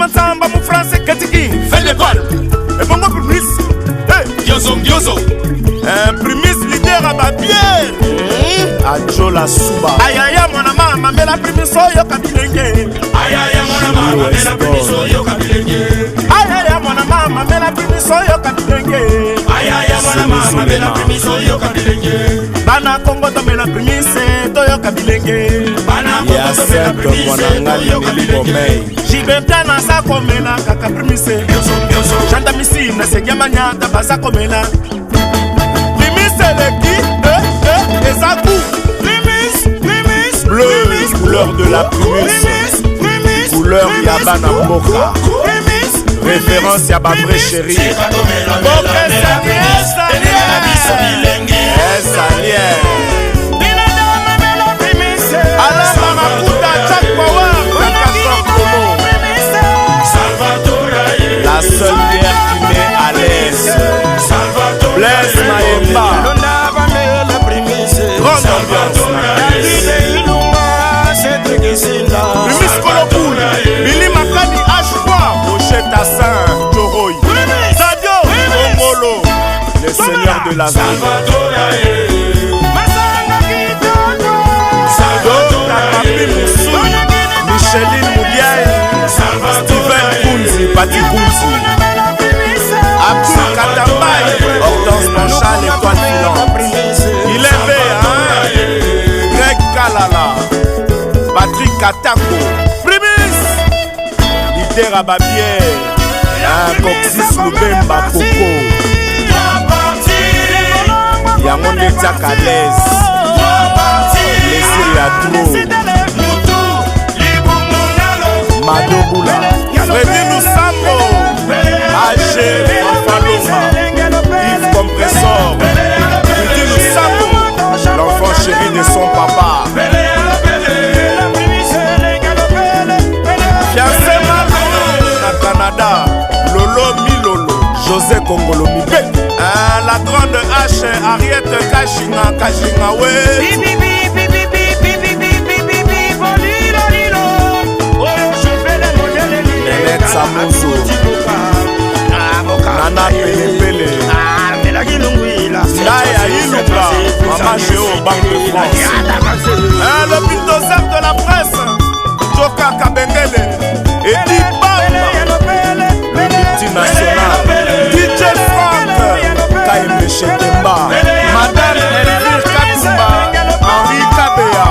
mansamba mu français ketiki Fais des balles. et bongo primis Gyozo, gyozo. primis leader à babière Adjo la Suba ayaya mwana mama mela primis oyo kabilenge Ayaya mwana mama mela primis oyo kabilenge. ayaya mwana mama mela primis oyo kabilenge Ayaya mwana mama mela primis oyo kabilenge. bana Kongo to mela primis toyo kabilenge Bana Kongo to mela primis oyo kabilenge. Jibepta na sa komela kaka primise Chanda misi na segia manyata baza komela Primise leki Ezaku Primise Bleu, couleur de la primise Couleur Yabana Moka Référence Yaba vrai chéri Boke Salien Alors Marakuta Jack Power la seule bière qui met à l'aise Blaise Maemba grande ambiance Primis Kolopoul Billy Makadi H3 Pochette à Saint Joroy Sadio Omolo le seigneur de la vie Papi Moussou Micheline Moudiaye Steven Kunzi Pati Kunzi Abdul Katambaye Hortense Manchal Étoile filante Il est bien Greg Kalala Patrick Katako Primis Leader à Babière Coxis Lubemba Coco Yango Netiak à l'aise Laissez la trop Madoboula Freddy Lusambo H. Fafaloma Yves Compressor Freddy Lusambo l'enfant chéri de son papa Fiancé Malo na Canada Lolo Milolo José Kongolo Mibé la grande H. Ariette Kashinga ouais Samoso Nana Pele Ndaya Iluka Mama Géo Banque de France le bulldozer de la presse Joka Kabengele Edi Bamba le multinational DJ Frank Kaime Chekemba Madame Elvire Katumba Henri Kabea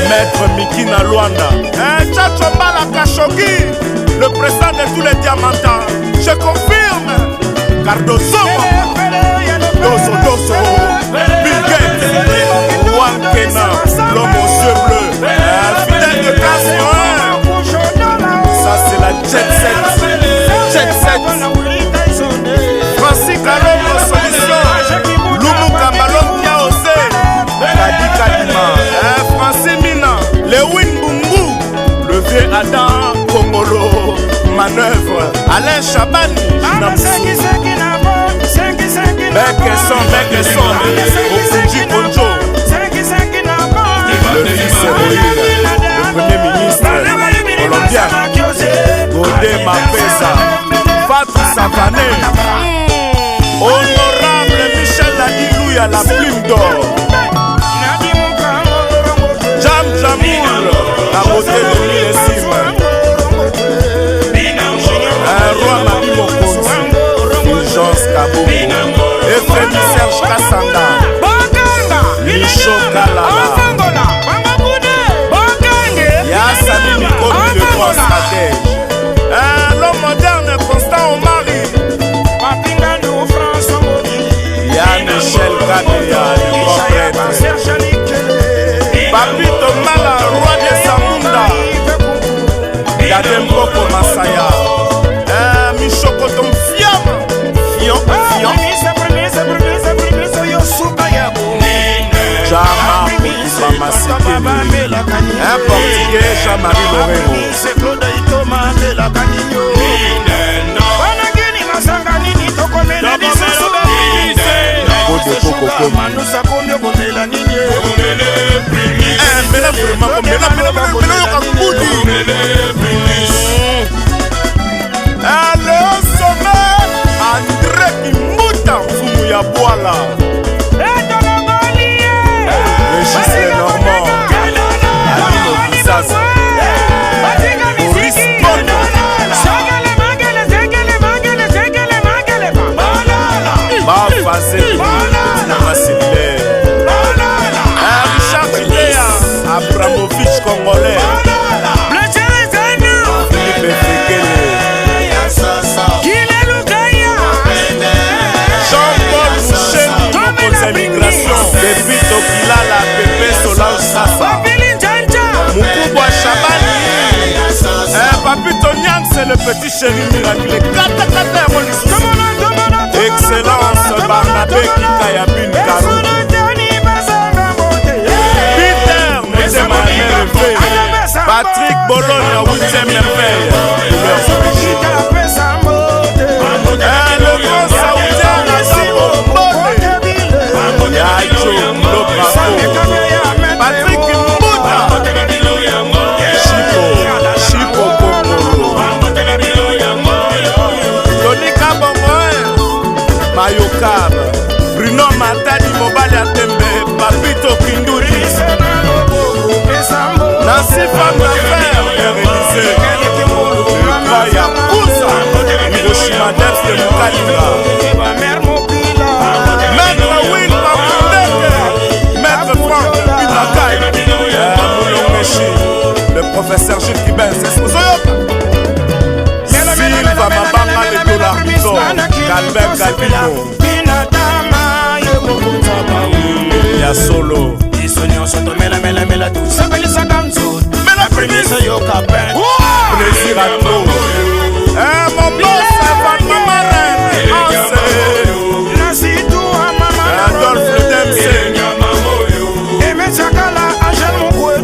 Maître Mikina Luanda Tchacho Mbala Khashoggi le président de tous les diamantins je confirme Cardozo Doso Bill Gates Juan Kena l'homme aux yeux bleus fidèle de classe ça c'est la jet set Francis Kalongo Solution Loumou Kambalon Kiaose Kadi Kadima Francis Mina Lewin Bungu le vieux Adam Kongolo Manœuvre Alain Chabani Bekeson Okuji Konjo le fils héroïne le premier ministre colombien Godé Mapesa Fatou Savané honorable Michel Ladilouya la plume d'or Jam Jamoul la beauté de millésime Roi Marie Mokonzi Fulgence Kabou Efremi Serge Kassanda Micho Kalala Yassami Mikomi le grand stratège l'homme moderne Constant Omari Ya Michel Kabea le grand prêtre Papito Mala roi de Samunda Yademboko Masaya Michokotom Fiam Jama Bamasikeli un portugais Jean-Marie Loreno Mela vraiment, mela Merci chéri Miracle kata kata ya molisusu. Excellence Barnabé Kikaya Bin Karou Peter Motema Merveille Patrick Bologne 8e merveille. Le grand saoudien Nazimo Mbole Yacho Lobravo Patrick Mbouta Chipo Kongolo Tony Kabongoe Mayokab Bruno Matadi Mobali Atembe Papito Kindudi Nancy Femme d'affaires Réalisé Maya Poussa Hiroshima Debs de Mukalinga Maître Will Mapundeke Maître Franck Pimakai Moulongeshi le professeur Gilles Kibens Espozoyoka Silva Mabama le Dolarizo Calvin Gabino Ya solo plaisir à trop. Mon boss, Van Marin, Adolphe le Dempsey,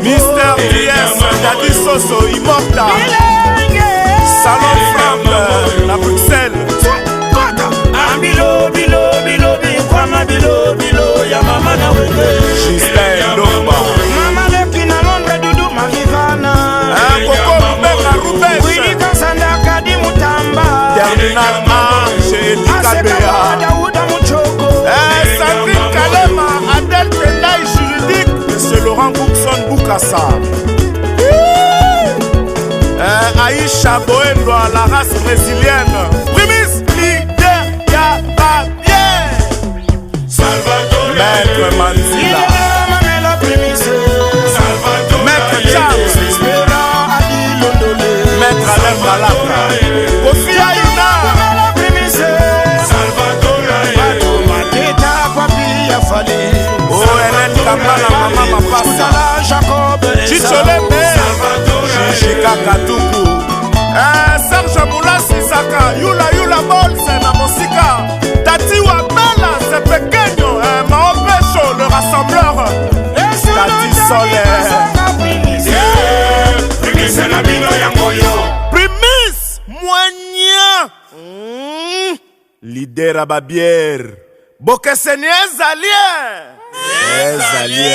Mister DS, Daddy Soso, Immortal, Salon Franck, la Bruxelles, Justin Lomba, Coco Mbeka Rubesh, Terminal A, chez Edika Bea, Sandrine Kalema, Adèle Tendaï juridique, Monsieur Laurent Boukson Boukassa, Aïcha Boendo, la race brésilienne, Primis, leader, Yababier, Maître Manzila, Maître Charles, Maître Alain Balaka, Kofi Aïna, oh Hélène Kambala, Mama Mapassa, Chicholebe, Chichika Katuku, Serge Moula Sisaka, Yula Bolse na Mosika, Tati Wabala, c'est pequeño, Maopecho, le rassembleur, Tati Solaire, Primis, Moignan, Leader à Babière, Bokeseni Ezalier.